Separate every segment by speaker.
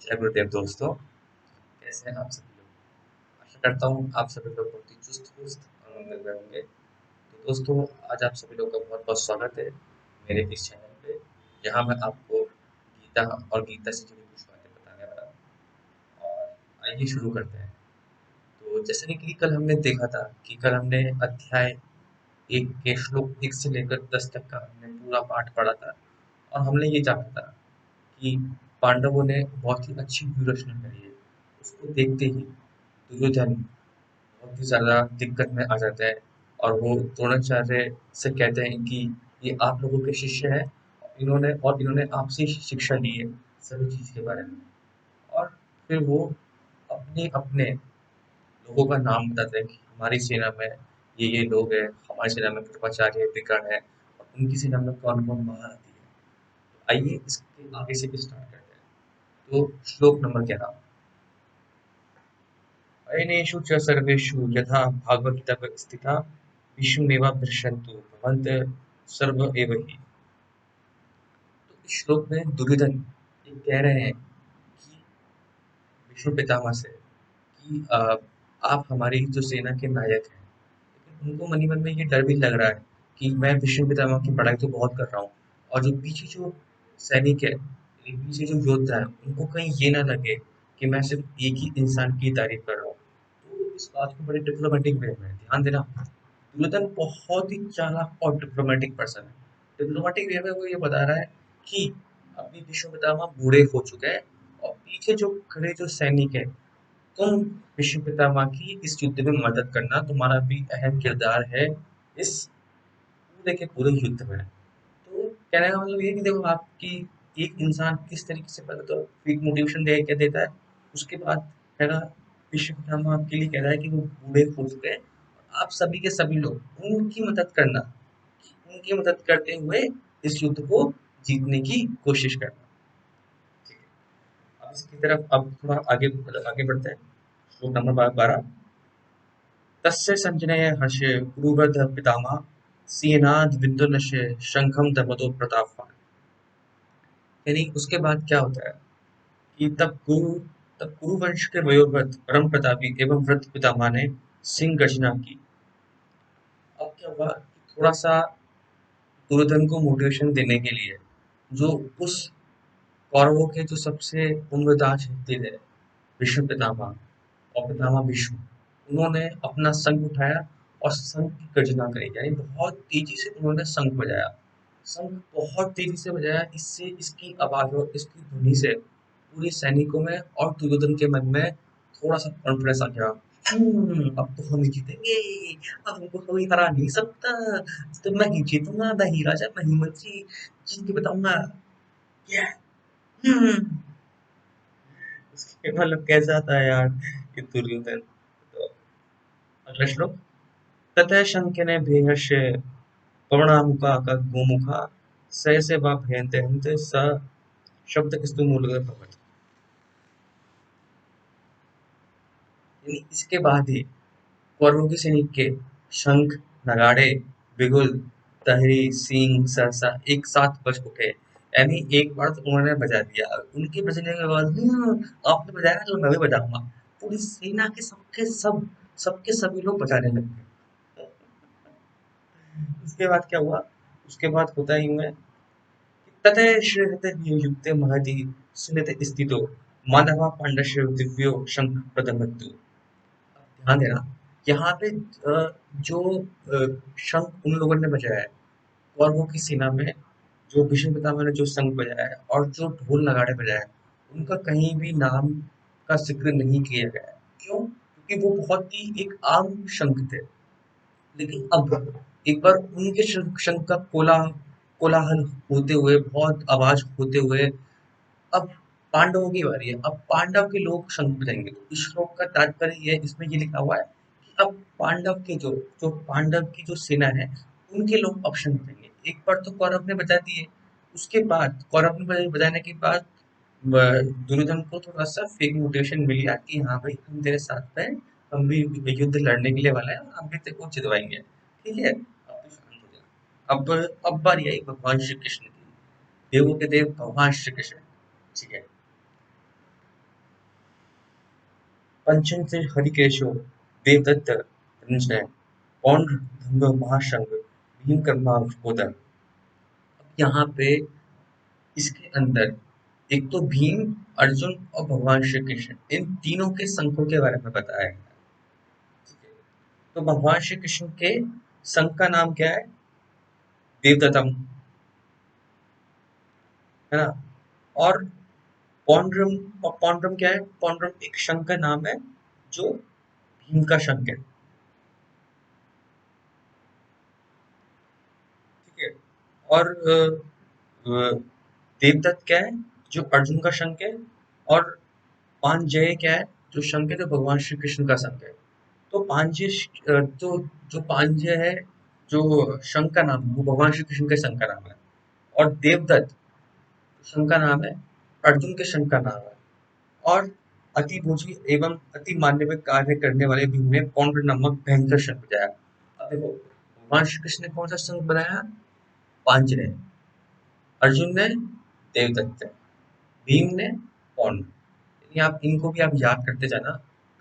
Speaker 1: जय गुरुदेव दोस्तों। कैसे हैं आप सभी लोग? आशा करता हूँ आप सभी लोग बहुत ही चुस्त पुस्त और मंगल में होंगे। तो दोस्तों, आज आप सभी लोगों का बहुत बहुत स्वागत है मेरे इस चैनल पे, जहाँ मैं आपको गीता और गीता से जुड़ी कुछ बातें बताने वाला हूँ। और आइए शुरू करते हैं। तो जैसे कि कल हमने देखा था कि कल हमने अध्याय एक के श्लोक 1 से लेकर 10 तक का हमने पूरा पाठ पढ़ा था। और हमने ये जाना था कि पांडवों ने बहुत ही अच्छी व्यूहरचना करी है। उसको देखते ही दुर्योधन बहुत ही ज़्यादा दिक्कत में आ जाता है और वो द्रोणाचार्य से कहते हैं कि ये आप लोगों के शिष्य हैं। इन्होंने आपसे ही शिक्षा ली है सभी चीज़ के बारे में। और फिर वो अपने अपने लोगों का नाम बताते हैं कि हमारी सेना में ये लोग हैं, हमारी सेना में कृपाचार्य विकर्ण है और उनकी सेना में कौन कौन महारथी है। तो आइए इसके आगे से स्टार्ट करते हैं। तो श्लोक नंबर 11। अयनेषु च सर्वेषु यथा भागवतस्थिता विष्णुमेवाभ्यश्यन्तु भवन्तः सर्व एव हि। तो इस श्लोक में दुर्योधन ये कह रहे हैं कि विष्णु पितामह से कि आप हमारी जो सेना के नायक हैं। लेकिन उनको मन ही मन में ये डर भी लग रहा है कि मैं विष्णु पितामह की पढ़ाई तो बहुत कर रहा हूँ और जो पीछे जो सैनिक है, ये पीछे जो योद्धा है, उनको कहीं ये ना लगे कि मैं सिर्फ एक ही इंसान की तारीफ कर रहा हूँ। तो इस बात को बड़े डिप्लोमेटिक वे में ध्यान देना। दुर्योधन बहुत ही चालाक और डिप्लोमेटिक पर्सन है। डिप्लोमेटिक वे में वो ये बता रहा है कि अभी भीष्म पितामह बूढ़े हो चुके हैं और पीछे जो खड़े जो सैनिक है, तुम भीष्म पितामह की इस युद्ध में मदद करना, तुम्हारा भी अहम किरदार है इस पूरे के पूरे युद्ध में। तो कहने का मतलब ये है कि देखो आपकी एक इंसान किस तरीके से पहले तो एक मोटिवेशन दे के देता है, उसके बाद है ना विश्व पितामह आपके लिए कह रहा है कि वो बूढ़े हो चुके हैं, आप सभी के सभी लोग उनकी मदद करना, उनकी मदद करते हुए इस युद्ध को जीतने की कोशिश करना। ठीक है, अब इसकी तरफ अब थोड़ा आगे आगे बढ़ते हैं। श्लोक नंबर 12। तस्य संजनय हर्षे कुरुवृद्ध पितामह सेनाद विन्दुनश्य शंखम दमतो प्रतापवान। यानी उसके बाद क्या होता है कि तब कुरुवंश के वयोवृद्ध परम प्रतापी एवं वृद्ध पितामह ने सिंह गर्जना की। अब क्या हुआ कि थोड़ा सा दुर्योधन को मोटिवेशन देने के लिए जो उस कौरवों के जो सबसे उम्रदाज थे भीष्म पितामह और पितामह भीष्म, उन्होंने अपना शंख उठाया और शंख की गर्जना करी, यानी बहुत तेजी से उन्होंने शंख बजाया। शंख बहुत तेजी से बजाया, इससे इसकी आवाज और इसकी ध्वनि से पूरे सैनिकों में और दुर्योधन के मन में थोड़ा सा कॉन्फिडेंस आ गया। अब तो हम ही जीतेंगे, अब हमको कोई हरा नहीं सकता, तो मैं ही जीतूंगा, मैं ही राजा, मैं ही मंत्री, जीत के बताऊंगा। Yeah! उसके मतलब कैसा था यार ये दुर्योधन। तो अगला श्लोक। ततः शंकिने भेहस्य पवनामुखा का गोमुखा स से वा भयन्ते हन्ते स शब्द स्तु मूलतः भवति। यानी इसके बाद ही कौरवों के सैनिक के शंख, नगाड़े, बिगुल, तहरी, सींग सहसा एक साथ बज उठे। यानी एक बार तो उन्होंने बजा दिया, उनके बजने के बाद आपने बजाया तो मैं भी बजाऊंगा। पूरी सेना के सबके सभी लोग बजाने लग गए। उसके बाद क्या हुआ? उसके बाद होता ही है ततः श्रीहते युक्ते महति सुनिते स्थितो माधवा पांडस्य दिव्यो शंख प्रदमतु। ध्यान देना, यहाँ पे जो शंख उन लोगों ने बजाया है कौरवों की सेना में, जो भीष्म पितामह ने जो शंख बजाया है और जो ढोल नगाड़े बजाया है, उनका कहीं भी नाम का जिक्र नहीं किया गया है। क्यों? क्योंकि वो बहुत ही एक आम शंख थे। लेकिन अब एक बार उनके शंख शंख का कोलाहल होते हुए, बहुत आवाज होते हुए, अब पांडवों की बारी है। अब पांडव के लोग शंख बजाएंगे। तो इस श्लोक का तात्पर्य ये है, इसमें ये लिखा हुआ है कि अब पांडव के जो पांडव की जो सेना है, उनके लोग अब शंख बजाएंगे। एक बार तो कौरव ने बजा दिए, उसके बाद कौरव ने बजाने के बाद दुर्योधन को थोड़ा सा फेक मोटिवेशन मिल गया कि हाँ भाई हम तेरे साथ हैं, हम भी युद्ध लड़ने के लिए वाला है, हम भी तेरे को जितवाएंगे। ठीक है, अब तो शांत हो जा। अब बारी आई भगवान श्री कृष्ण की, देवों के देव भगवान श्री कृष्ण। ठीक है, पंचन से हरिकेशो देवदत्त धनंजय पौंड्र धम्म महाशंग भीम कर्मावबोधन। यहाँ पे इसके अंदर एक तो भीम, अर्जुन और भगवान श्री कृष्ण इन तीनों के संघों के बारे में बताया गया है। ठीक है? तो भगवान श्री कृष्ण के संघ का नाम क्या है? देवदत्तम, है ना? और पौंड्रम, और पौंड्रम क्या है? पौंड्रम एक शंख का नाम है जो भीम का शंख है। ठीक है? और देवदत्त क्या है? जो अर्जुन का शंख है। और पांजय क्या है? जो शंख है तो भगवान श्री कृष्ण का शंख है। तो तो जो पांजय है, जो शंख का नाम है, वो भगवान श्री कृष्ण के शंख का नाम है। और देवदत्त शंख का नाम है, अर्जुन के शंख का नाम है। और अति भोजी एवं अति मानवीय कार्य करने वाले भीम ने पौंड्र नामक भयंकर शंख बजाया। अब देखो, भगवान श्री कृष्ण ने कौन सा शंख बनाया? पांजय। अर्जुन ने देवदत्त, भीम ने पौंड। यानी आप इनको भी आप याद करते जाना।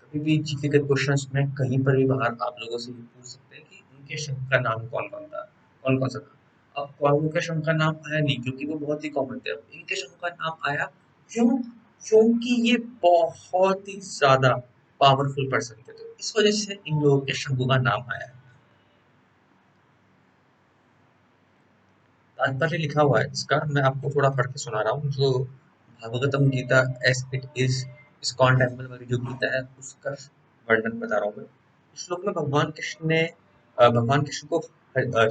Speaker 1: कभी भी जीके के क्वेश्चंस में कहीं पर भी बाहर आप लोगों से ये पूछ सकते हैं कि उनके शंख का नाम कौन कौन था, कौन कौन सा था। अब कौरवों के शंख का नाम आया नहीं क्योंकि वो बहुत ही कॉमन थे। अब इनके शंख का नाम आया क्यों? क्योंकि ये बहुत ही ज्यादा पावरफुल पर्सन थे, तो इस वजह से इन लोगों के शंखों का नाम आया। तात्पर्य लिखा हुआ है इसका, मैं आपको थोड़ा पढ़ के सुना रहा हूँ। जो Bhagavatam Gita as it is ISKCON temple वाली जो गीता है उसका वर्णन बता रहा हूँ मैं। इस श्लोक में भगवान कृष्ण को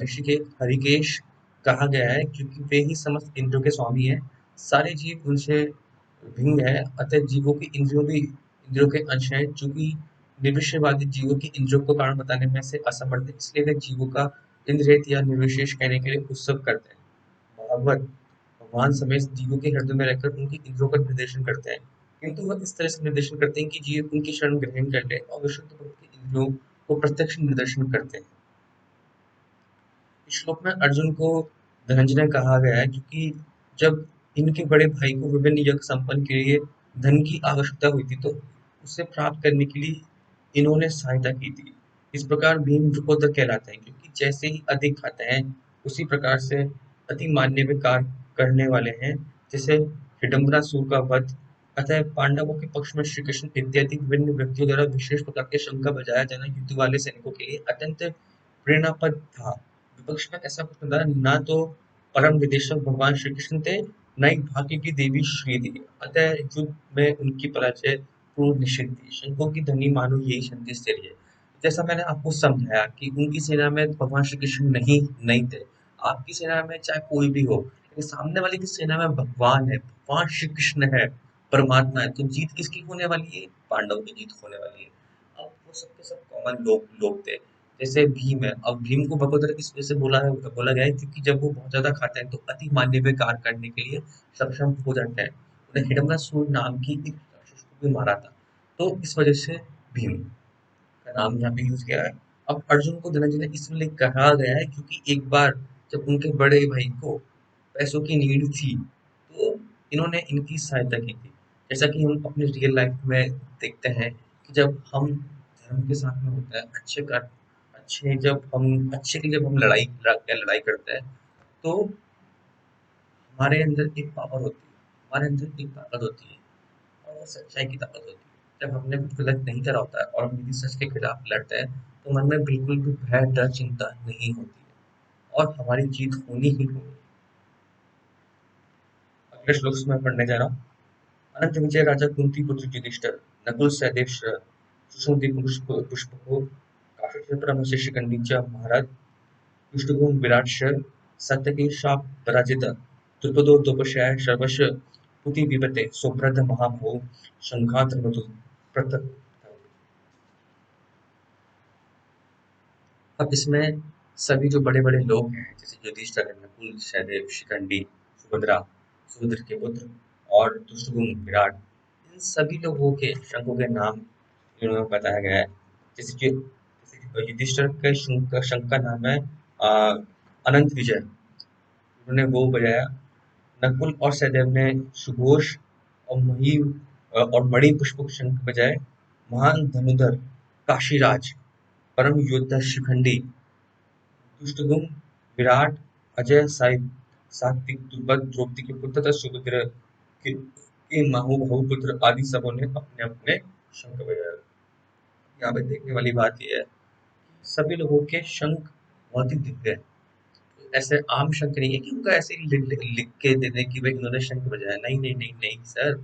Speaker 1: ऋषिकेश हरिकेश कहा गया है क्योंकि वे ही समस्त इंद्रियों के स्वामी हैं। सारे जीव उनसे भिन्न है, अतः जीवों की इंद्रियों के अंश हैं। चूंकि निर्विषयवादी जीवों की इंद्रियों को कारण बताने में से असमर्थ है, इसलिए वे जीवों का इंद्रियत या निर्विशेष कहने के लिए उत्सव करते हैं। भागवत भगवान समेत जीवों के हृदय में रहकर उनकी इंद्रियों का निर्देशन करते हैं, किंतु वह इस तरह से निर्देशन करते हैं कि जीव उनकी शरण ग्रहण कर ले और विशुद्ध भक्त की इंद्रियों को प्रत्यक्ष निर्देशन करते हैं। इस श्लोक में अर्जुन को धनंजय कहा गया है क्योंकि जब इनके बड़े भाई को विभिन्न यज्ञ संपन्न के लिए धन की आवश्यकता हुई थी, तो उसे प्राप्त करने के लिए इन्होंने सहायता की थी। इस प्रकार भीम द्रुपद कहलाते हैं क्योंकि जैसे ही अधिक खाते हैं उसी प्रकार से अति मान्य कार्य करने वाले हैं, जैसे हिडम्बरासुर का वध। अतः पांडवों के पक्ष में श्री कृष्ण इत्यादि विभिन्न व्यक्तियों द्वारा विशेष प्रकार के शंख का बजाया जाना युद्ध वाले सैनिकों के लिए अत्यंत प्रेरणापद था। विपक्ष में ऐसा कुछ था, ना तो परम विदेशक भगवान श्री कृष्ण थे, न ही भाग्य की देवी श्री थी। अतः युद्ध में उनकी पराजय पूर्ण निश्चित थी। शंखों की ध्वनि मानो यही संदेश दे रही है। जैसा मैंने आपको समझाया कि उनकी सेना में भगवान श्री कृष्ण नहीं नहीं थे। आपकी सेना में चाहे कोई भी हो, लेकिन सामने वाले की सेना में भगवान है, भगवान श्री कृष्ण है, परमात्मा है, तो जीत किसकी होने वाली है? पांडव की जीत होने वाली है। अब वो सबके सब कॉमन लोग लोग थे। जैसे भीम है, अब भीम को भगवत इस वजह से बोला गया है क्योंकि जब वो बहुत ज्यादा खाते हैं तो अति मानवीय कार्य करने के लिए सक्षम हो जाते हैं। उन्हें हिडम्बरासुर नाम की एक राक्षस को भी मारा था, तो इस वजह से भीम का नाम यहाँ पे यूज किया है। अब अर्जुन को धनंजय इसलिए कहा गया है क्योंकि एक बार जब उनके बड़े भाई को पैसों की नीड थी, तो इन्होंने इनकी सहायता की थी। जैसा कि हम अपने रियल लाइफ में देखते हैं कि जब हम धर्म के साथ में होता है, अच्छे के लिए जब हम लड़ाई करते हैं, तो हमारे अंदर एक पावर होती है, हमारे अंदर एक ताकत होती है, और वो सच्चाई की ताकत होती है। जब हमने कुछ गलत नहीं करा होता है और हम यदि सच के खिलाफ लड़ते हैं, तो मन में बिल्कुल भी भय, डर, चिंता नहीं होती है और हमारी जीत होनी ही होनी है। अगले श्लोक में मैं पढ़ने जा रहा हूँ। अनंत विजय राजा कुंती पुत्र युधिष्ठिर नकुल सहदेव सुषुम्नि पुष्पको काशीक्षेत्र परमहंस शिखंडी महाराज पृष्ठभूमि विराट्शर सात्यकी शाप पराजित द्रुपदोपशाय सर्वस्व पुति विपते सुभ्रत महाभो शंखात मधु प्रत। अब इसमें सभी जो बड़े बड़े लोग हैं जैसे युधिष्ठिर, नकुल, सहदेव, शिखंडी, सुभद्रा, सुभद्र के पुत्र और दुष्टगुम, विराट, इन सभी लोगों के शंखों के नाम इन्होंने बताया गया है। जैसे युधिष्ठिर के शंख का नाम है अनंत विजय, उन्होंने वो बजाया। नकुल और सहदेव ने सुघोष और मणि पुष्पक शंख बजाए। महान धनुधर काशीराज परम योद्धा शिखंडी दुष्टदुम्न विराट अजय सात्विक दुर्बल द्रौपदी के पुत्र तथा सुभद्रा के महाबाहु पुत्र आदि सबों ने अपने अपने शंख बजाए। यहाँ पे देखने वाली बात यह है, सभी लोगों के शंख बहुत ही दिव्य है। ऐसे आम शंख नहीं है कि उनका ऐसे ही लिख के दे दें कि भाई उन्होंने शंख बजाया। नहीं नहीं नहीं नहीं सर,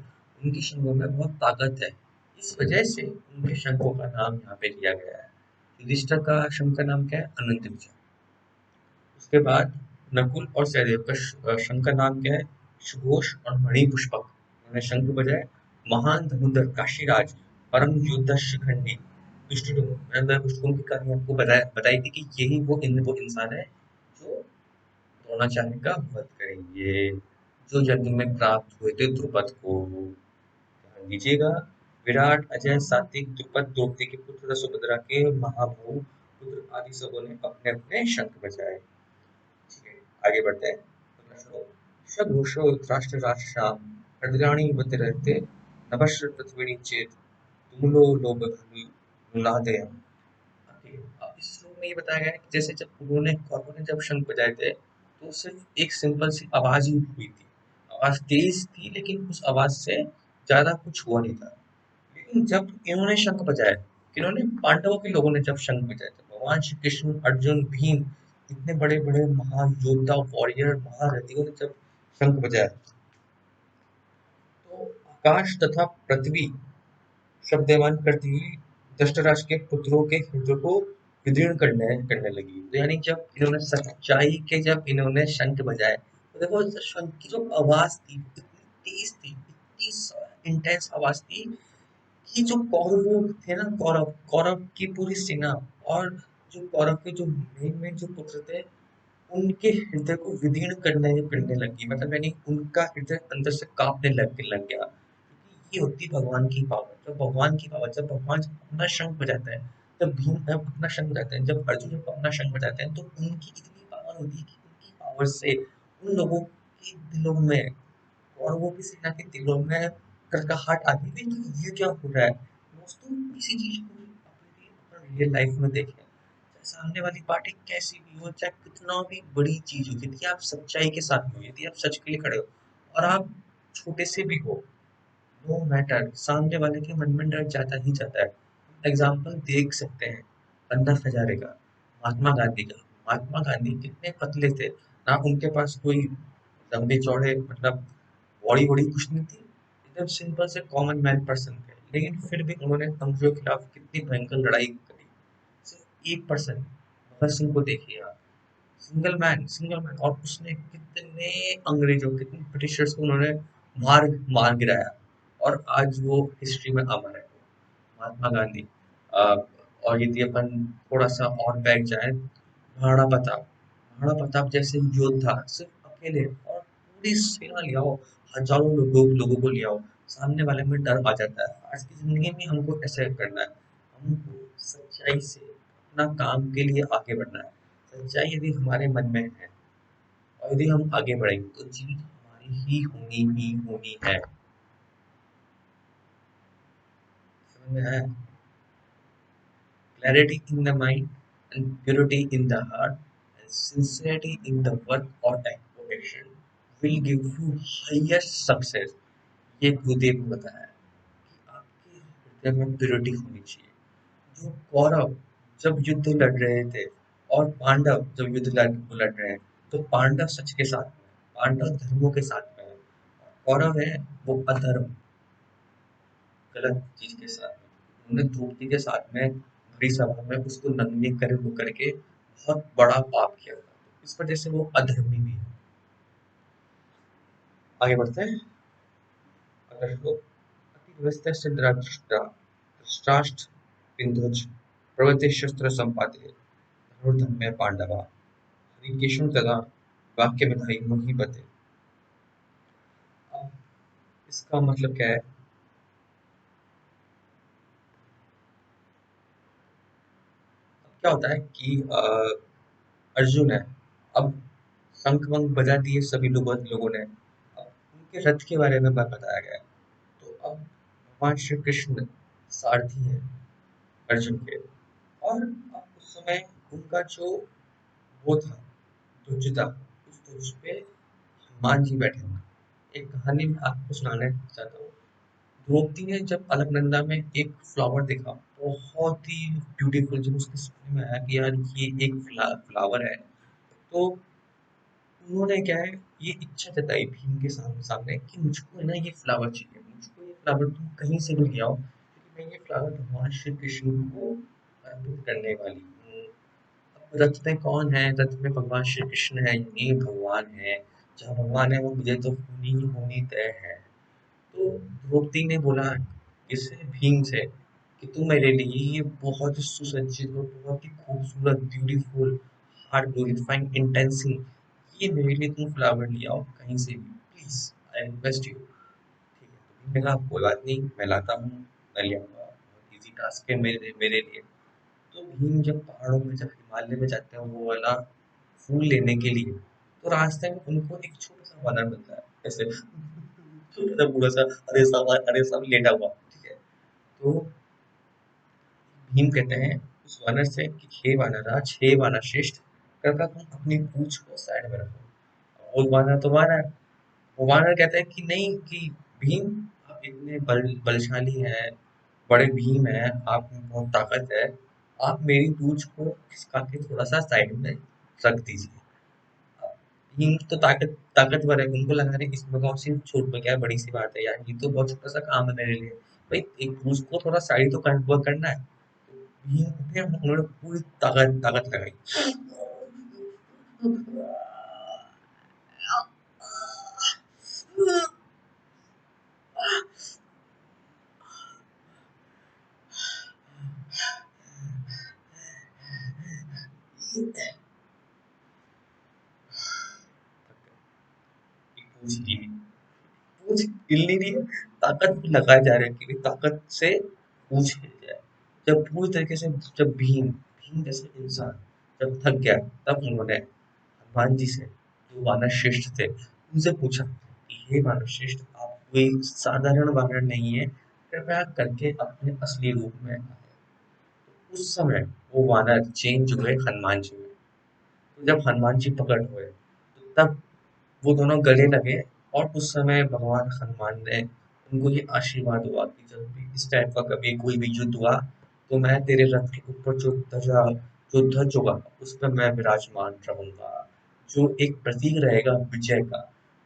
Speaker 1: उनकी शंखों में बहुत ताकत है। इस वजह से उनके शंखों का नाम यहाँ पे लिया गया है। युधिष्ठिर का शंख का नाम क्या है? अनंत विजय। उसके बाद नकुल और सहदेव का शंख का नाम क्या है? सुघोष और मणिपुष्पक। उन्होंने शंख बजाए। महान धनुधर काशीराज परम योद्धा शिखंडी दुष्टदुम्न। मैंने दुष्टदुम्न की कहानी आपको बताई थी कि यही वो इंसान है जो द्रोणाचार्य का वध करेंगे, जो यज्ञ में प्राप्त हुए थे द्रुपद को। ध्यान दीजिएगा। विराट अजय सात्विक द्रुपद द्रौपदी के पुत्र तथा सुभद्रा के महाबाहु पुत्र आदि सबों ने अपने अपने शंख बजाए। ठीक है, आगे बढ़ते हैं। अगला श्लोक। सघोषो धृतराष्ट्र राष्ट्राम अर्द्राणि बत रहते नभश्र पृथ्वी चेत तुमुलो लोभ नुलादयम्। ओके, अब इस श्लोक में ये बताया गया है कि जैसे जब उन्होंने कौरवों ने जब शंख बजाए थे तो सिर्फ एक सिंपल सी आवाज ही हुई थी। आवाज तेज थी लेकिन उस आवाज से ज्यादा कुछ हुआ नहीं था। लेकिन जब इन्होंने शंख बजाए, इन्होंने पांडवों के लोगों ने जब शंख बजाए थे, भगवान श्री कृष्ण अर्जुन भीम इतने बड़े बड़े महायोद्धा वॉरियर महारथियों ने जब शंख बजाया तो आकाश तथा पृथ्वी शब्दवान करती हुई धृतराष्ट्र के पुत्रों के हृदय को विदीर्ण करने लगी। तो यानी जब इन्होंने सच्चाई के जब इन्होंने शंख बजाए तो देखो शंख की जो आवाज थी इतनी तेज थी, इतनी इंटेंस आवाज थी कि जो कौरव थे ना, कौरव कौरव की पूरी सेना और जो कौरव के जो मेन जो पुत्र थे उनके हृदय को विदीर्ण करने लगी। मतलब यानी उनका हृदय अंदर से कांपने लग गया। क्योंकि ये होती भगवान की पावर। जब भगवान की पावर, जब भगवान जब अपना शंख बजाता है, जब भीम जब अपना शंख बजाते हैं, जब अर्जुन जब अपना शंख बजाते हैं तो उनकी इतनी पावर होती है कि उनकी पावर से उन लोगों के दिलों में, कौरवों की सेना के दिलों में कड़काहट आती थी कि ये क्या हो रहा है। दोस्तों इसी चीज को अपनी रियल लाइफ में देखें। सामने वाली पार्टी कैसी भी हो, चाहे कितना भी बड़ी चीज हो, यदि आप सच्चाई के साथ हो, यदि आप सच के लिए खड़े हो और आप छोटे से भी हो, नो मैटर, सामने वाले के मन में डर जाता ही जाता है। एग्जाम्पल देख सकते हैं अन्ना हजारे का, महात्मा गांधी का। महात्मा गांधी कितने पतले थे, ना उनके पास कोई लंबे चौड़े मतलब बॉडी वॉडी कुछ नहीं थी, एकदम सिंपल से कॉमन मैन पर्सन थे, लेकिन फिर भी उन्होंने अंग्रेजों के खिलाफ कितनी भयंकर लड़ाई करी। सिर्फ एक पर्सन, भगत सिंह को देखिए आप, सिंगल मैन, और उसने कितने अंग्रेजों, कितने ब्रिटिशर्स को उन्होंने मार मार गिराया, और आज वो हिस्ट्री में अमर है, महात्मा गांधी। अ, और यदि अपन थोड़ा सा और बैक जाए, महाराणा प्रताप जैसे योद्धा सिर्फ अकेले और पूरी सेना ले आओ, हजारों लोगों को ले आओ, सामने वाले में डर आ जाता है। आज की जिंदगी में हमको ऐसे करना है, हमको सच्चाई से अपना काम के लिए आगे बढ़ना है। सच्चाई यदि हमारे मन में है और यदि हम आगे बढ़ेंगे तो जीत हमारी ही होनी है। समझ में आया? Clarity in the mind and purity in the heart and sincerity in the work or action will give you highest success। ये गुरुदेव ने बताया है कि आपके हृदय में प्योरिटी होनी चाहिए। जो कौरव जब युद्ध लड़ रहे थे और पांडव जब लड़ रहे हैं, तो पांडव सच के साथ में है, पांडव धर्मों के साथ में है, कौरव है वो अधर्म, गलत चीज के साथ में। उन्होंने द्रौपदी के साथ में भरी सभा में उसको नंगे कर वो करके बहुत बड़ा पाप किया था, इस वजह से वो अधर्मी भी है। आगे बढ़ते हैं। अगर श्लोक। अतिव्यस्त धृतराष्ट्र बिंदुज प्रवृत्ति शस्त्र संपादे धनुर्धर्मे पांडवा हरिकेशं तदा वाक्य विधायी मुहीपते। अब इसका मतलब क्या है? अब क्या होता है कि अर्जुन है, अब शंख वंख बजा दिए सभी लोगों ने, अब उनके रथ के बारे में बताया गया है। तो अब भगवान श्री कृष्ण सारथी है अर्जुन के। और अब उस समय उनका जो वो था, ध्वज था, उस ध्वज पे हनुमान जी बैठे थे। एक कहानी मैं आपको सुनाना चाहता हूँ। द्रौपदी ने जब अलकनंदा में एक फ्लावर देखा, बहुत ही ब्यूटीफुल, जब उसके सपने में आया कि यार ये एक फ्लावर है, तो उन्होंने क्या है, ये इच्छा जताई भीम के सामने कि मुझको है ना ये फ्लावर चाहिए, मुझको ये फ्लावर तुम कहीं से भी ले आओ, क्योंकि मैं ये फ्लावर भगवान श्री कृष्ण को अर्पित करने वाली हूँ। अब रथ में कौन है? रथ में भगवान श्री कृष्ण है, ये भगवान है। जहाँ भगवान है वो मुझे तो होनी ही होनी तय है। तो द्रौपदी ने बोला इससे, भीम से, कि तू मेरे लिए ये बहुत ही सुसज्जित और बहुत ही खूबसूरत, ब्यूटीफुल, हार्ट ग्लोरीफाइंग, इंटेंसिंग, ये मेरे लिए तुम फ्लावर ले आओ कहीं से भी, प्लीज, आई रिक्वेस्ट यू। ठीक है, तो भीम ने कहा कोई बात नहीं, मैं लाता हूँ, मैं ले आऊंगा, बहुत इजी टास्क है मेरे मेरे लिए। तो भीम जब पहाड़ों में, जब हिमालय में जाते हैं वो वाला फूल लेने के लिए, तो रास्ते में उनको एक छोटा सा वानर मिलता है, ऐसे छोटा सा बूढ़ा सा, अरे सब लेटा हुआ, ठीक है। तो भीम कहते हैं उस वानर से कि हे वानराज, हे वानर श्रेष्ठ, कृपया तुम अपनी पूंछ को साइड में रखो। वो वानर तो वानर, वो वानर कहता है कि नहीं, कि भीम, आप इतने बलशाली हैं, बड़े भीम हैं, आप में बहुत ताकत है, आप मेरी पूंछ को खिसका के थोड़ा सा साइड में रख दीजिए। भीम तो ताकतवर है, उनको लगा रहे इसमें कौन सी छोट में क्या है, बड़ी सी बात है यार, ये तो बहुत छोटा सा काम है मेरे लिए, भाई एक पूंछ को थोड़ा साइड तो वर्क करना है। तो भीम उठे, उन्होंने पूरी ताकत ताकत लगाई। पूंछ ली, पूंछ हिल नहीं रही है, ताकत भी लगाए जा रहे हैं कि ताकत से पूंछ हिल जाए। जब पूरी तरीके से, जब भीम भीम जैसे इंसान जब थक गया, तब उन्होंने हनुमान जी से, जो वानर श्रेष्ठ थे, उनसे पूछा कि हे वानर श्रेष्ठ, आप कोई साधारण वानर नहीं है, कृपया करके अपने असली रूप में आए। उस समय वो वानर चेंज हुए हनुमान जी में। तो जब हनुमान जी प्रकट हुए, तो तब वो दोनों गले लगे, और उस समय भगवान हनुमान ने उनको ये आशीर्वाद हुआ कि जब भी इस टाइप का कभी कोई भी युद्ध हुआ, तो मैं तेरे रथ के ऊपर जो ध्वजा, जो ध्वज होगा, उस पर मैं विराजमान रहूंगा, जो एक प्रतीक रहेगा विजय का।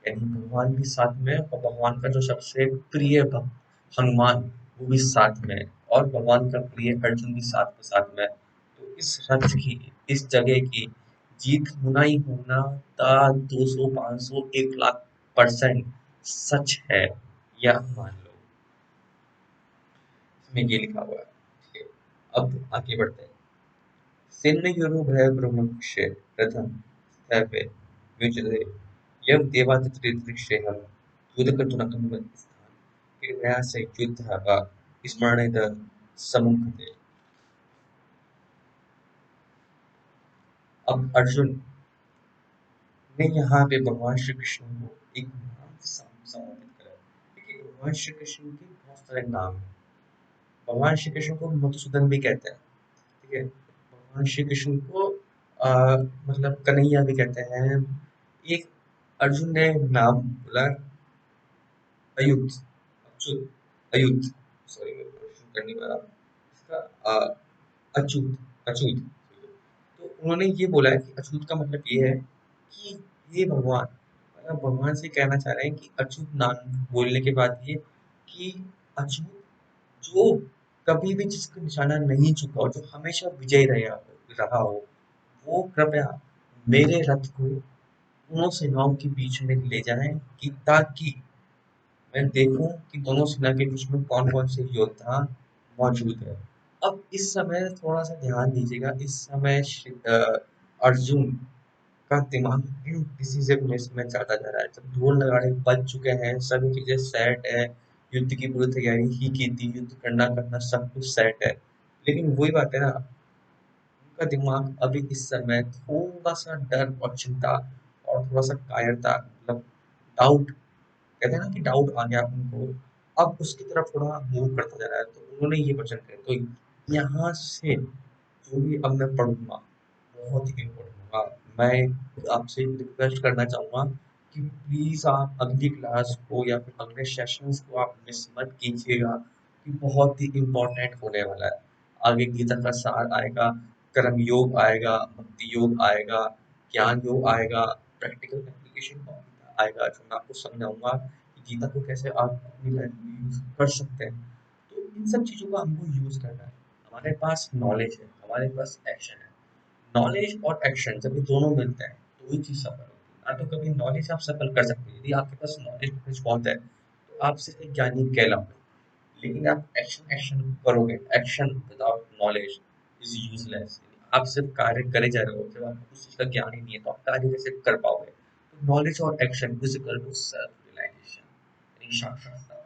Speaker 1: यानी भगवान भी साथ में, और भगवान का जो सबसे प्रिय भक्त हनुमान, वो भी साथ में, और भगवान का प्रिय अर्जुन भी साथ में। तो इस रथ की, इस जगह की जीत होना ही होना था, 200 500 1 लाख% सच है, या मान लो। इसमें ये लिखा हुआ है, ठीक है। अब आगे बढ़ते हैं। सेनयोरुभय भय ब्रह्मक्ष रथम स्थैर्य युज्यते यं देवादित्य युधकर्तुनकं स्थान क्रीडया स युद्धः स्मरणेन समुह्यते। अब अर्जुन ने यहाँ पे भगवान श्री कृष्ण को एक नाम से संबोधित करा। देखिए भगवान श्री कृष्ण के बहुत सारे नाम हैं। भगवान श्री कृष्ण को मधुसूदन भी कहते हैं, ठीक है। भगवान श्री कृष्ण को मतलब कन्हैया भी कहते हैं। एक अर्जुन ने नाम बोला अयुत, अच्युत, अयुत, सॉरी करने वाला इसका अच्युत, अच्युत। तो उन्होंने ये बोला है कि अछूत का मतलब ये है कि हे भगवान, मतलब भगवान से कहना चाह रहे हैं कि अछूत नाम बोलने के बाद ये, कि अछूत, जो कभी भी जिसका निशाना नहीं चुका हो, जो हमेशा विजयी रहा रहा हो, वो कृपया मेरे रथ को दोनों सेनाओं के बीच में ले जाएं, कि ताकि मैं देखूं कि दोनों सेना के बीच में कौन कौन से योद्धा मौजूद है। अब इस समय थोड़ा सा ध्यान दीजिएगा, इस समय अर्जुन का दिमाग डिसीजन में जाता जा रहा है। जब ढोल नगाड़े बज चुके हैं, सभी चीजें सेट है, युद्ध की पूरी तैयारी ही की थी, युद्ध करना करना सब कुछ सेट है, लेकिन वही बात है ना, उनका दिमाग अभी इस समय थोड़ा सा डर और चिंता और थोड़ा सा कायरता, मतलब डाउट, कहते हैं ना कि डाउट आ गया उनको, अब उसकी तरफ थोड़ा मूव करता जा रहा है, तो उन्होंने ये वचन कहे, तो यहाँ से जो भी अब मैं पढ़ूंगा बहुत ही इम्पोर्टेंट होगा। मैं आपसे रिक्वेस्ट करना चाहूंगा कि प्लीज आप अगली क्लास को या फिर अगले सेशंस को आप मिस मत कीजिएगा, कि बहुत ही इम्पोर्टेंट होने वाला है। आगे गीता का सार आएगा, कर्म योग आएगा, भक्ति योग आएगा, ज्ञान योग आएगा, प्रैक्टिकल एप्लीकेशन आएगा, जो मैं आपको समझाऊंगा कि गीता को कैसे आप अपनी लाइफ में यूज कर सकते हैं। तो इन सब चीजों का हमको यूज करना है। हमारे पास नॉलेज है, हमारे पास एक्शन है। नॉलेज और एक्शन जब ये दोनों मिलते हैं तो ही चीज सफल होती है। ना तो कभी नॉलेज आप सफल कर सकते हैं, यदि आपके पास नॉलेज बहुत है तो आप सिर्फ एक ज्ञानी कहलाओगे। लेकिन आप एक्शन एक्शन करोगे, action without knowledge is useless. आप सिर्फ कार्य करे जा रहे हो, जब आपको उस चीज का ज्ञान ही नहीं है तो आप कार्य कैसे कर पाओगे? तो नॉलेज और action is equal to self realization, साक्षात्कार।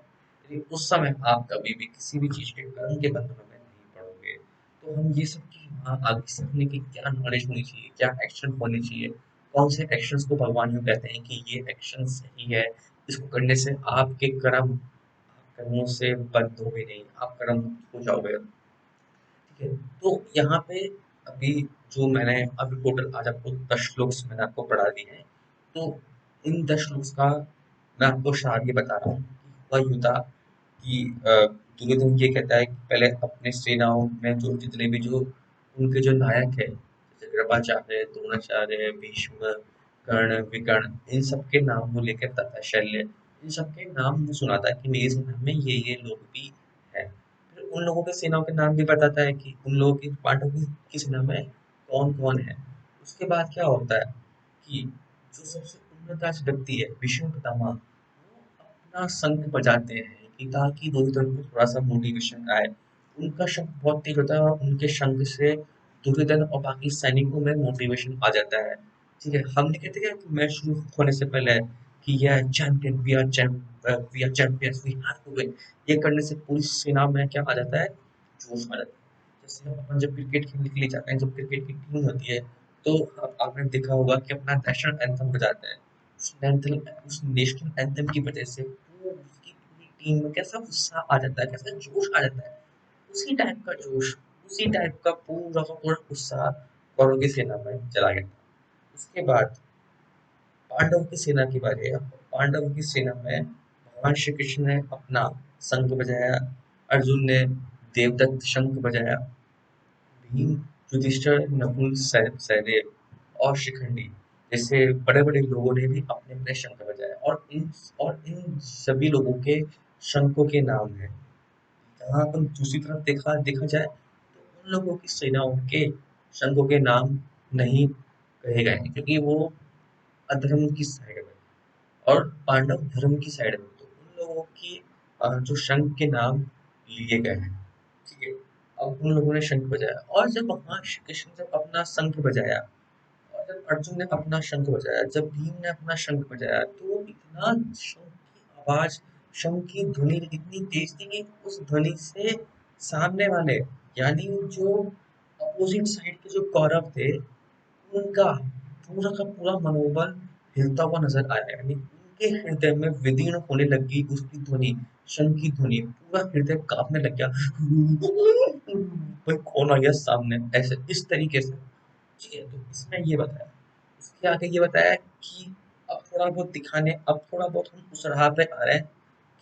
Speaker 1: यानी उस समय आप कभी भी किसी भी चीज के कर्म के बंधनों में नहीं पड़ोगे। तो हम ये सब चीज वहाँ आगे सीखने की क्या नॉलेज होनी चाहिए, क्या एक्शन होने चाहिए, कौन से एक्शंस को भगवान यूँ कहते हैं कि ये एक्शन सही है, इसको करने से आपके कर्म कर्मों से बंद होगे नहीं, आप कर्म मुक्त हो जाओगे। ठीक है, तो यहाँ पे अभी जो मैंने अभी टोटल आज आपको 10 श्लोक्स मैंने आपको पढ़ा दिए हैं। तो इन 10 श्लोक्स का मैं आपको सार ये बता रहा हूँ कि हुआ यूं था कि दुर्योधन ये कहता है कि पहले अपने सेनाओं में जो जितने भी जो उनके जो नायक है, जैसे कृपाचार्य, द्रोणाचार्य, भीष्म, कर्ण, विकर्ण, इन सबके नाम वो लेकर तथा शल्य, इन सबके नाम वो सुनाता है कि मेरी सेना में ये लोग भी हैं। फिर उन लोगों के सेनाओं के नाम भी बताता है कि उन लोगों की पांडवों की सेना में कौन कौन है। उसके बाद क्या होता है कि जो सबसे उन्नत व्यक्ति है भीष्म पितामह, वो अपना शंख बजाते हैं कि ताकि दुर्योधन को थोड़ा सा मोटिवेशन आए। उनका शंख बहुत तेज होता है और उनके शंख से दुर्योधन और बाकी सैनिकों में मोटिवेशन आ जाता है। ठीक है, हम नहीं कहते क्या कि मैच शुरू होने से पहले कि यह champion, we are champions, we have to win. ये करने से पूरी सेना में क्या आ जाता है, जोश आ जाता है। जैसे अपन जब क्रिकेट खेलने के लिए जाते हैं, जब क्रिकेट की टीम होती है, तो आपने देखा होगा कि अपना नेशनल एंथम बजाते हैं। उस नेशनल एंथम की वजह से उसकी पूरी टीम में कैसा गुस्सा आ जाता है, कैसा जोश आ जाता है। उसी टाइप का जोश, उसी टाइप का पूरा गुस्सा कौरवों की सेना में चला गया था। उसके बाद पांडवों की सेना की बारी है। पांडवों की सेना में भगवान श्री कृष्ण ने अपना शंख बजाया, अर्जुन ने देवदत्त शंख बजाया, भीम, युधिष्ठिर, नकुल, सहदेव और शिखंडी जैसे बड़े-बड़े लोगों ने भी अपने-अपने शंख बजाए, और इन सभी लोगों के शंखों के नाम हैं। जहाँ अपन दूसरी तरफ देखा जाए तो उन लोगों की सेनाओं के शंखों के नाम नहीं कहे गए हैं, क्योंकि वो अधर्म की साइड में और पांडव धर्म की साइड में, तो उन लोगों की जो शंख के नाम लिए गए हैं। ठीक है, अब उन लोगों ने शंख बजाया, और जब भगवान श्री कृष्ण जब अपना शंख बजाया, और जब अर्जुन ने अपना शंख बजाया, जब भीम ने अपना शंख बजाया, तो इतना शंख की आवाज, शंख की ध्वनि इतनी तेज थी कि उस ध्वनि से सामने वाले, यानी जो अपोजिट साइड के जो कौरव थे, उनका पूरा का पूरा मनोबल हिलता हुआ नजर आया। यानी उनके हृदय में विदीर्ण होने लगी उसकी ध्वनि, शंख की ध्वनि, पूरा हृदय कांपने लग गया। भाई कौन आ गया सामने, ऐसे इस तरीके से। ठीक है, तो इसमें ये बताया, इसके आगे ये बताया कि अब थोड़ा बहुत हम उस राह पे आ रहे हैं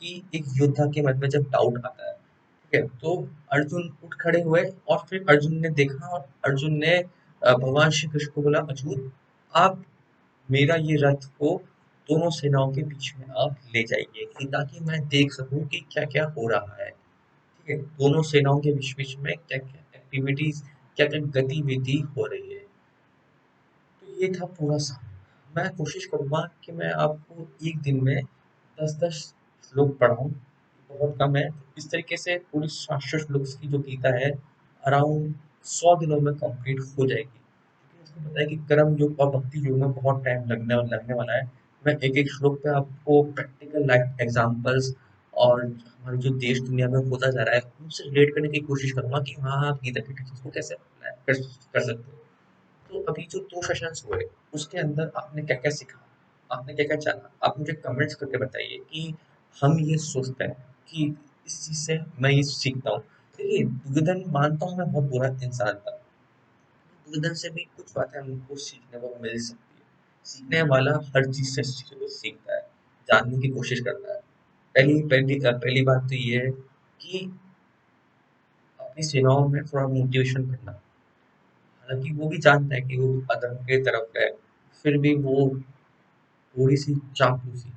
Speaker 1: कि एक योद्धा के मन में जब डाउट आता है। ठीक है, तो अर्जुन उठ खड़े हुए, और फिर अर्जुन ने देखा, और अर्जुन ने भगवान श्री कृष्ण को बोला, अच्युत, आप मेरा ये रथ को दोनों सेनाओं के बीच में आप ले जाइए, कि ताकि मैं देख सकूं कि क्या क्या हो रहा है। ठीक है, दोनों सेनाओं के बीच बीच में क्या क्या एक्टिविटीज, क्या क्या गतिविधि हो रही है। तो ये था पूरा सारा। मैं कोशिश करूंगा कि मैं आपको एक दिन में 10-10 श्लोक पढ़ाऊं, बहुत कम है। इस तरीके से पूरी 700 श्लोक की जो गीता है अराउंड 100 दिनों में कंप्लीट हो जाएगी, क्योंकि उसको पता है कि कर्म योग और भक्ति योग में बहुत टाइम लगने वाला है। मैं एक एक श्लोक पे आपको प्रैक्टिकल लाइफ एग्जांपल्स और हमारे जो देश दुनिया में होता जा रहा है उनसे रिलेट करने की कोशिश करूंगा कि हाँ, आप गीता के टीचर्स को कैसे अप्लाई कर सकते हो। तो अभी जो 2 सेशंस हुए, उसके अंदर आपने क्या-क्या सीखा? आपने क्या-क्या जाना? आप मुझे कमेंट्स करके बताइए कि हम ये सोचते हैं कि इस चीज से मैं ये सीखता हूँ। देखिए, दुर्योधन मानता हूँ मैं बहुत बुरा इंसान था। दुर्योधन से भी कुछ बातें हमको सीखने को मिल सकती है। सीखने वाला हर चीज से सीखता है, जानने की कोशिश करता है। पहली बात तो ये है कि अपनी सेनाओं में थोड़ा मोटिवेशन करना। हालांकि वो भी जानता है कि वो अधर्म के तरफ है, फिर भी वो थोड़ी सी चापलूसी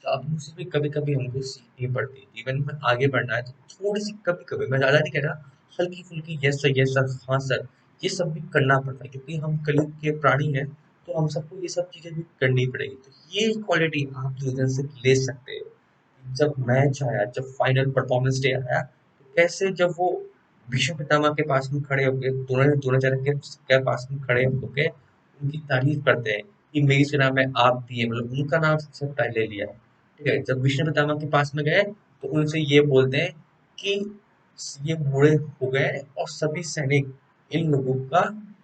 Speaker 1: चापलूसी भी कभी कभी हमको सीखनी पड़ती है। जीवन में आगे बढ़ना है तो थोड़ी सी, कभी कभी, मैं ज्यादा नहीं कह रहा, हल्की फुल्की यस सर, हाँ सर, ये सब भी करना पड़ता है, क्योंकि हम कलयुग के प्राणी हैं। तो हम सबको ये सब चीजें भी करनी पड़ेगी। तो ये क्वालिटी आप दुर्योधन से ले सकते हो। जब मैच आया, जब फाइनल परफॉर्मेंस डे आया, तो कैसे जब वो भीष्म पितामह के पास में खड़े होके, द्रोणाचार्य के पास में खड़े होके उनकी तारीफ करते हैं कि मेरी सेना में आप भी हैं, मतलब उनका नाम सबसे पहले लिया है। ठीक है, जब भीष्म पितामह के पास में गए तो उनसे ये बोलते हैं कि ये बूढ़े हो गए और सभी सैनिक इन लोगों का,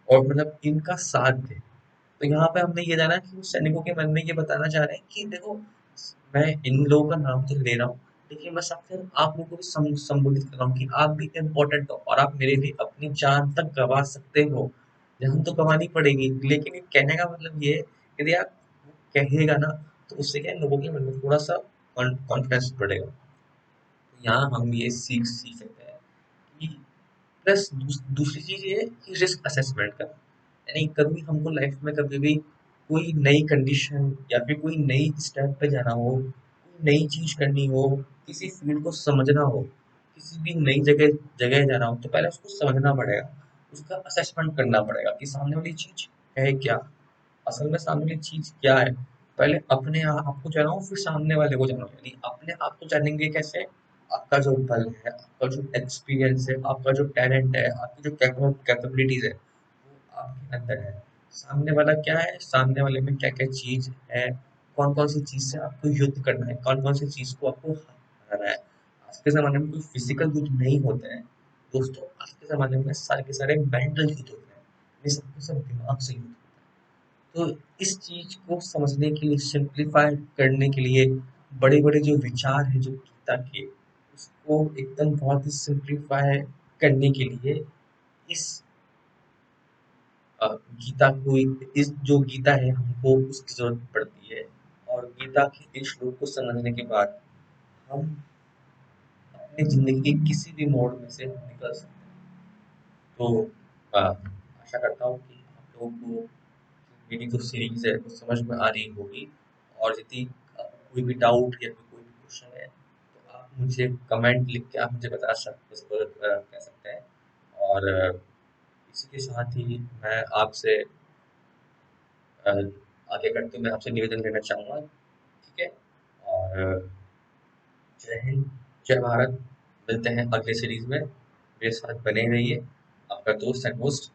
Speaker 1: और मतलब इनका साथ दे। तो यहाँ पे हमने ये जाना कि वो सैनिकों के मन में ये बताना चाह रहे हैं कि देखो, मैं इन लोगों का नाम तो ले रहा हूँ, लेकिन मैं साथ साथ आप लोगों को भी संबोधित कर रहा हूँ कि आप भी इम्पोर्टेंट हो और आप मेरे लिए अपनी जान तक गंवा सकते हो। जान तो गंवानी पड़ेगी, लेकिन ये कहने का मतलब ये है, यदि आप कहिएगा ना, तो उससे क्या है, लोगों के मन में थोड़ा सा कॉन्फिडेंस बढ़ेगा। तो यहाँ हम ये सीख सीख सकते हैं कि प्लस दूसरी चीज ये है कि रिस्क असेसमेंट का, यानी कभी हमको लाइफ में कभी भी कोई नई कंडीशन या फिर कोई नई स्टेप पे जाना हो, कोई नई चीज करनी हो, किसी फील्ड को समझना हो, किसी भी नई जगह जगह जाना हो, तो पहले उसको समझना पड़ेगा, उसका असेसमेंट करना पड़ेगा कि सामने वाली चीज है क्या, असल में सामने वाली चीज क्या है। पहले अपने आप को जानो, फिर सामने वाले को जानो। यानी अपने आप को जानेंगे कैसे? आपका जो बल है, आपका जो एक्सपीरियंस है, आपका जो टैलेंट है, आपकी जो कैपेबिलिटीज है, वो आपके अंदर है। सामने वाला क्या है, सामने वाले में क्या क्या चीज है, कौन कौन सी चीज से आपको युद्ध करना है, कौन कौन सी चीज को आपको हराना है। आज के जमाने में कोई फिजिकल युद्ध नहीं होते हैं दोस्तों, आज के जमाने में सारे के सारे मेंटल युद्ध होते हैं। ये सबके सब दिमाग से युद्ध। तो इस चीज को समझने के लिए, सिंप्लीफाई करने के लिए, बड़े बड़े जो विचार हैं जो गीता के, उसको एकदम बहुत ही सिंप्लीफाई करने के लिए इस गीता को, इस जो गीता है हमको उसकी जरूरत पड़ती है। और गीता के इस श्लोक को समझने के बाद हम अपनी जिंदगी के किसी भी मोड़ में से निकल सकते हैं। तो आशा करता हूँ कि आप लोगों को मेरी जो सीरीज है वो समझ में आ रही होगी। और यदि कोई भी डाउट या फिर कोई भी क्वेश्चन है, तो आप मुझे कमेंट लिख के आप मुझे कह सकते हैं। और इसी के साथ ही मैं आपसे अ, आगे करते हुए मैं आपसे निवेदन करना चाहूँगा। ठीक है, और जय हिंद, जय भारत। मिलते हैं अगले सीरीज में, मेरे साथ बने रहिए। आपका दोस्त एंड होस्ट